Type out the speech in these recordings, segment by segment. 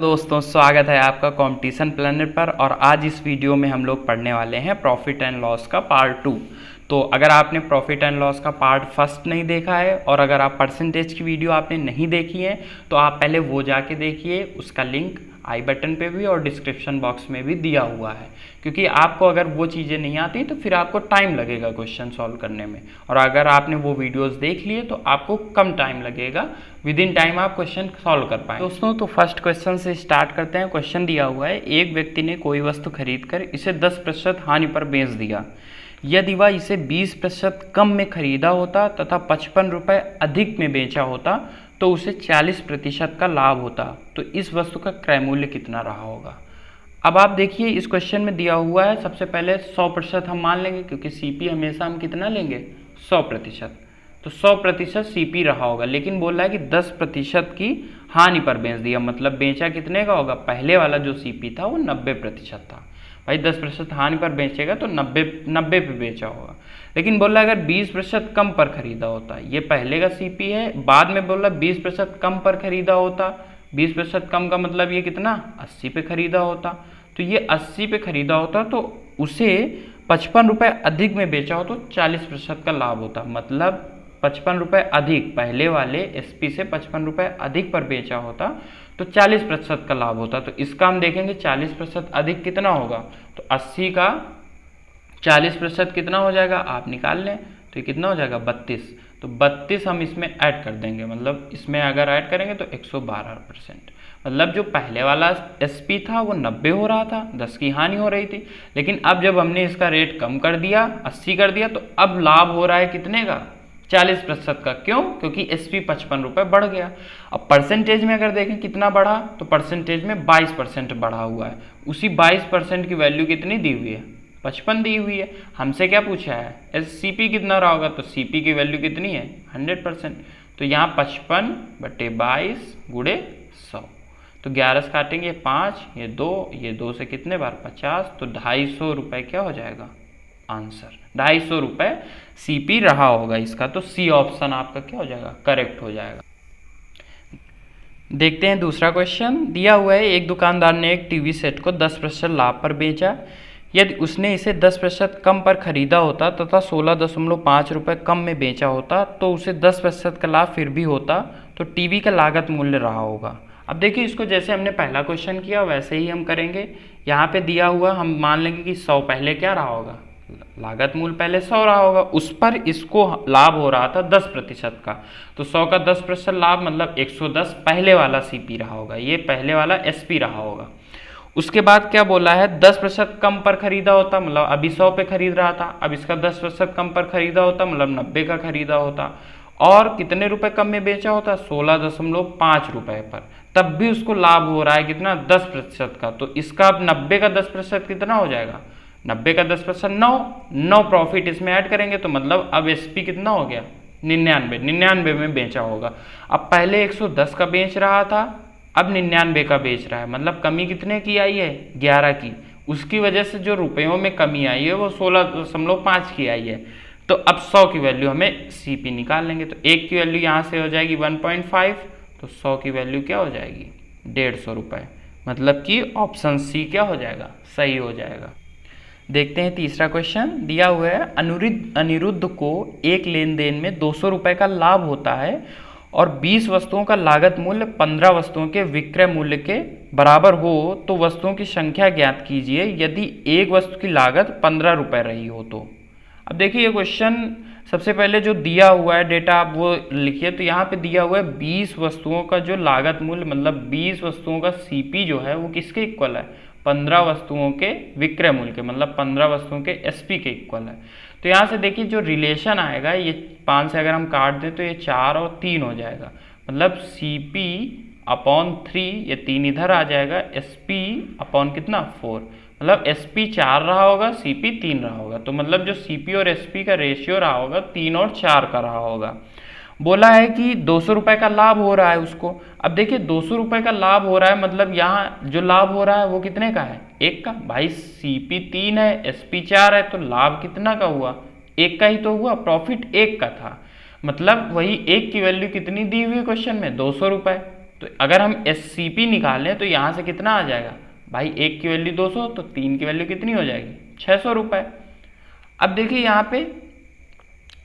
दोस्तों, स्वागत है आपका कंपटीशन प्लानर पर। और आज इस वीडियो में हम लोग पढ़ने वाले हैं प्रॉफिट एंड लॉस का पार्ट 2। तो अगर आपने प्रॉफिट एंड लॉस का पार्ट फर्स्ट नहीं देखा है और अगर आप परसेंटेज की वीडियो आपने नहीं देखी है तो आप पहले वो जाके देखिए। उसका लिंक आई बटन पे भी और डिस्क्रिप्शन बॉक्स में भी दिया हुआ है, क्योंकि आपको अगर वो चीज़ें नहीं आती तो फिर आपको टाइम लगेगा क्वेश्चन सॉल्व करने में। और अगर आपने वो वीडियोस देख लिए तो आपको कम टाइम लगेगा, विद इन टाइम आप क्वेश्चन सॉल्व कर पाएंगे। दोस्तों, तो फर्स्ट क्वेश्चन से स्टार्ट करते हैं। क्वेश्चन दिया हुआ है, एक व्यक्ति ने कोई वस्तु खरीद कर इसे 10% हानि पर बेच दिया। यदि वह इसे 20% कम में खरीदा होता तथा 55 रुपये अधिक में बेचा होता तो उसे 40% का लाभ होता, तो इस वस्तु का क्रय मूल्य कितना रहा होगा। अब आप देखिए, इस क्वेश्चन में दिया हुआ है सबसे पहले 100% हम मान लेंगे, क्योंकि सीपी हमेशा हम कितना लेंगे, 100%। तो 100% सीपी रहा होगा, लेकिन बोल रहा है कि 10% की हानि पर बेच दिया, मतलब बेचा कितने का होगा, पहले वाला जो सीपी था वो 90% था। भाई 10% हानि पर बेचेगा तो 90 पे बेचा होगा। लेकिन बोल रहा है अगर 20% कम पर खरीदा होता, ये पहले का सीपी है, बाद में बोल रहा 20% कम पर खरीदा होता। 20% कम का मतलब ये कितना, 80 पे खरीदा होता। तो ये 80 पे खरीदा होता तो उसे 55 रुपये अधिक में बेचा हो तो 40% का लाभ होता। मतलब 55 रुपये अधिक, पहले वाले एसपी से 55 रुपये अधिक पर बेचा होता तो 40% का लाभ होता। तो इसका हम देखेंगे 40% अधिक कितना होगा, तो 80 का 40% कितना हो जाएगा, आप निकाल लें। तो ये कितना हो जाएगा, 32। तो 32 हम इसमें ऐड कर देंगे, मतलब इसमें अगर ऐड करेंगे तो 112%। मतलब जो पहले वाला एसपी था वो 90 हो रहा था, 10 की हानि हो रही थी। लेकिन अब जब हमने इसका रेट कम कर दिया, 80 कर दिया, तो अब लाभ हो रहा है कितने का, 40% का। क्यों, क्योंकि एसपी 55 रुपये बढ़ गया। अब परसेंटेज में अगर देखें कितना बढ़ा, तो परसेंटेज में 22% बढ़ा हुआ है। उसी 22% की वैल्यू कितनी दी हुई है, 55 दी हुई है। हमसे क्या पूछा है, एससीपी कितना रहा होगा, तो सीपी की वैल्यू कितनी है, 100%। तो यहाँ 55/22 गुणे 100, तो 11 से काटेंगे 5, ये 2 से कितने बार 50, तो 250 रुपये क्या हो जाएगा आंसर, 250 रुपये सीपी रहा होगा इसका। तो सी ऑप्शन आपका क्या हो जाएगा, करेक्ट हो जाएगा। देखते हैं दूसरा क्वेश्चन। दिया हुआ है, एक दुकानदार ने एक टीवी सेट को 10% लाभ पर बेचा। यदि उसने इसे 10% कम पर खरीदा होता तथा 16.5 रुपये कम में बेचा होता तो उसे 10% का लाभ फिर भी होता, तो टीवी का लागत मूल्य रहा होगा। अब देखिए, इसको जैसे हमने पहला क्वेश्चन किया वैसे ही हम करेंगे। यहाँ पे दिया हुआ हम मान लेंगे कि 100 पहले क्या रहा होगा, लागत मूल्य पहले 100 रहा होगा, उस पर इसको लाभ हो रहा था 10% का। तो 100 का 10% लाभ मतलब 110 पहले वाला सीपी रहा होगा, ये पहले वाला एसपी रहा होगा। उसके बाद क्या बोला है, 10% कम पर खरीदा होता, मतलब अभी 100 पे खरीद रहा था, अब इसका 10% कम पर खरीदा होता, मतलब 90 का खरीदा होता। और कितने रुपए कम में बेचा होता, 16.5 रुपये पर, तब भी उसको लाभ हो रहा है कितना, 10% का। तो इसका अब 90 का 10% कितना हो जाएगा, 90 का 10% 9 प्रॉफिट इसमें ऐड करेंगे, तो मतलब अब एसपी कितना हो गया, 99 में बेचा होगा। अब पहले 110 का बेच रहा था, अब 99 का बेच रहा है, मतलब कमी कितने की आई है, 11 की। उसकी वजह से जो रुपयों में कमी आई है वो 16.5 की आई है। तो अब 100 की वैल्यू हमें सीपी निकाल लेंगे, तो 1 की वैल्यू यहाँ से हो जाएगी 1.5, तो 100 की वैल्यू क्या हो जाएगी, 150 रुपये। मतलब कि ऑप्शन सी क्या हो जाएगा, सही हो जाएगा। देखते हैं तीसरा क्वेश्चन। दिया हुआ है, अनिरुद्ध को एक लेन देन में 200 रुपये का लाभ होता है और 20 वस्तुओं का लागत मूल्य 15 वस्तुओं के विक्रय मूल्य के बराबर हो तो वस्तुओं की संख्या ज्ञात कीजिए यदि एक वस्तु की लागत 15 रुपये रही हो तो। अब देखिए, ये क्वेश्चन सबसे पहले जो दिया हुआ है डेटा आप वो लिखिए। तो यहाँ पे दिया हुआ है 20 वस्तुओं का जो लागत मूल्य, मतलब 20 वस्तुओं का सीपी जो है वो किसके इक्वल है, 15 वस्तुओं के विक्रय मूल्य के, मतलब 15 वस्तुओं के एसपी के इक्वल है। तो यहाँ से देखिए जो रिलेशन आएगा, ये 5 से अगर हम काट दें तो ये 4 और 3 हो जाएगा, मतलब CP/3, ये 3 इधर आ जाएगा, SP/ कितना 4, मतलब SP 4 रहा होगा, CP 3 रहा होगा। तो मतलब जो CP और SP का रेशियो रहा होगा 3 और 4 का रहा होगा। बोला है कि 200 रुपये का लाभ हो रहा है उसको। अब देखिए 200 रुपये का लाभ हो रहा है, मतलब यहाँ जो लाभ हो रहा है वो कितने का है, 1 का। भाई CP 3 है, SP 4 है, तो लाभ कितना का हुआ, 1 का ही तो हुआ, प्रॉफिट 1 का था। मतलब वही 1 की वैल्यू कितनी दी हुई है क्वेश्चन में, 200 रुपये। तो अगर हम SCP निकालें तो यहाँ से कितना आ जाएगा भाई, 1 की वैल्यू 200 तो 3 की वैल्यू कितनी हो जाएगी 600 रुपये। अब देखिए यहाँ पे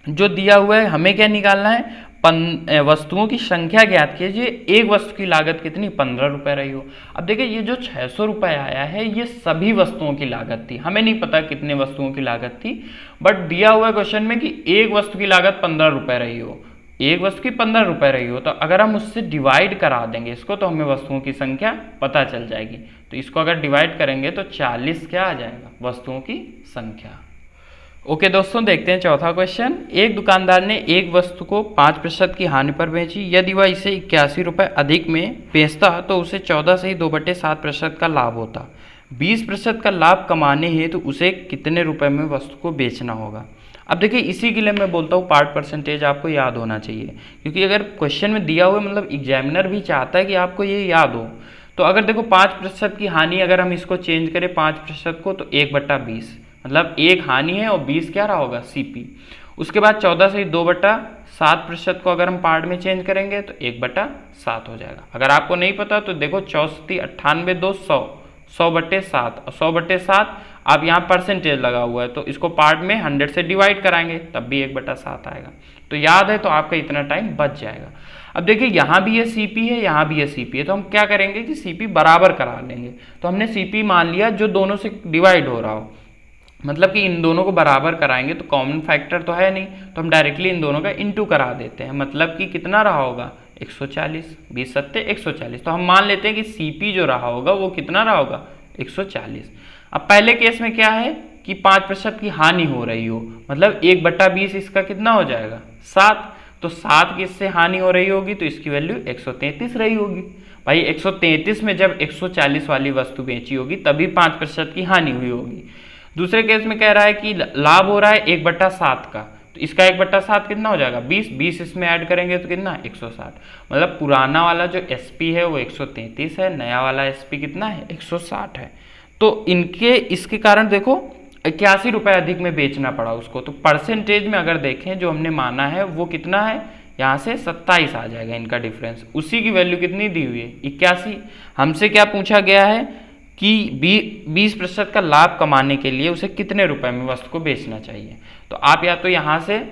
जो दिया हुआ है हमें क्या निकालना है, वस्तुओं की संख्या ज्ञात कीजिए, एक वस्तु की लागत कितनी 15 रुपये रही हो। अब देखिए ये जो 600 रुपये आया है ये सभी वस्तुओं की लागत थी, हमें नहीं पता कितने वस्तुओं की लागत थी, बट दिया हुआ है क्वेश्चन में कि एक वस्तु की लागत 15 रुपये रही हो, एक वस्तु की 15 रुपये रही हो, तो अगर हम उससे डिवाइड करा देंगे इसको तो हमें वस्तुओं की संख्या पता चल जाएगी। तो इसको अगर डिवाइड करेंगे तो 40 क्या आ जाएगा, वस्तुओं की संख्या। ओके दोस्तों, देखते हैं चौथा क्वेश्चन। एक दुकानदार ने एक वस्तु को 5% की हानि पर बेची। यदि वह इसे 81 रुपये अधिक में बेचता तो उसे 14 से ही 2/7% का लाभ होता। 20% का लाभ कमाने हेतु तो उसे कितने रुपए में वस्तु को बेचना होगा। अब देखिए इसी के लिए मैं बोलता हूँ पार्ट परसेंटेज आपको याद होना चाहिए, क्योंकि अगर क्वेश्चन में दिया हुआ मतलब एग्जामिनर भी चाहता है कि आपको ये याद हो। तो अगर देखो 5% की हानि, अगर हम इसको चेंज करें 5% को तो 1/20, मतलब 1 हानि है और 20 क्या रहा होगा CP। उसके बाद 14 से 2/7% को अगर हम पार्ट में चेंज करेंगे तो 1/7 हो जाएगा। अगर आपको नहीं पता तो देखो 64, 98, 2, 100, 100/7 और 100/7 आप यहाँ परसेंटेज लगा हुआ है तो इसको पार्ट में 100 से डिवाइड कराएंगे तब भी 1/7 आएगा। तो याद है तो आपका इतना टाइम बच जाएगा। अब देखिए यहाँ भी ये CP है, यहाँ भी ये CP है, तो हम क्या करेंगे कि CP बराबर करा लेंगे। तो हमने CP मान लिया जो दोनों से डिवाइड हो रहा हो, मतलब कि इन दोनों को बराबर कराएंगे तो कॉमन फैक्टर तो है नहीं, तो हम डायरेक्टली इन दोनों का इंटू करा देते हैं, मतलब कि कितना रहा होगा 140, 20 सत्ते 140। तो हम मान लेते हैं कि CP जो रहा होगा वो कितना रहा होगा 140। अब पहले केस में क्या है कि 5% की हानि हो रही हो, मतलब 1/20 इसका कितना हो जाएगा 7, तो 7 की इससे हानि हो रही होगी तो इसकी वैल्यू 133 रही होगी। भाई 133 में जब 140 वाली वस्तु बेची होगी तभी 5% की हानि हुई होगी। दूसरे केस में कह रहा है कि लाभ हो रहा है 1/7 का, तो इसका 1/7 कितना हो जाएगा 20 इसमें ऐड करेंगे तो कितना 160। मतलब पुराना वाला जो SP है वो 133 है, नया वाला SP कितना है 160 है। तो इनके इसके कारण देखो 81 रुपये अधिक में बेचना पड़ा उसको। तो परसेंटेज में अगर देखें जो हमने माना है वो कितना है, यहाँ से 27 आ जाएगा इनका डिफरेंस। उसी की वैल्यू कितनी दी हुई है 81। हमसे क्या पूछा गया है कि 20% का लाभ कमाने के लिए उसे कितने रुपए में वस्तु को बेचना चाहिए। तो आप या तो यहाँ से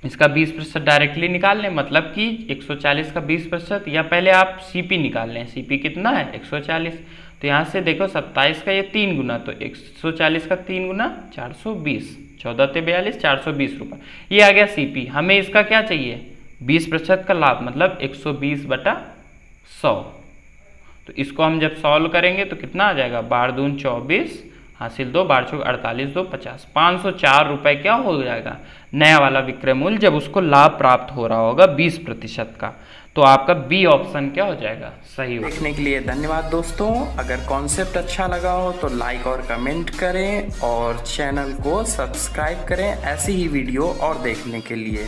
इसका 20% डायरेक्टली निकाल लें, मतलब कि 140 का 20%, या पहले आप CP निकाल लें। CP कितना है 140, तो यहाँ से देखो 27 का ये 3 गुना, तो 140 का 3 गुना 420, 14 ते 42, 420 रुपये ये आ गया CP। हमें इसका क्या चाहिए 20% का लाभ, मतलब 120/100। तो इसको हम जब सॉल्व करेंगे तो कितना आ जाएगा 12 दून 24, हासिल 2, 12 चौक 48, 2 50, 504 रुपये क्या हो जाएगा नया वाला विक्रय मूल्य, जब उसको लाभ प्राप्त हो रहा होगा 20% का। तो आपका B ऑप्शन क्या हो जाएगा सही हो। देखने के लिए धन्यवाद दोस्तों। अगर कॉन्सेप्ट अच्छा लगा हो तो लाइक और कमेंट करें और चैनल को सब्सक्राइब करें ऐसी ही वीडियो और देखने के लिए।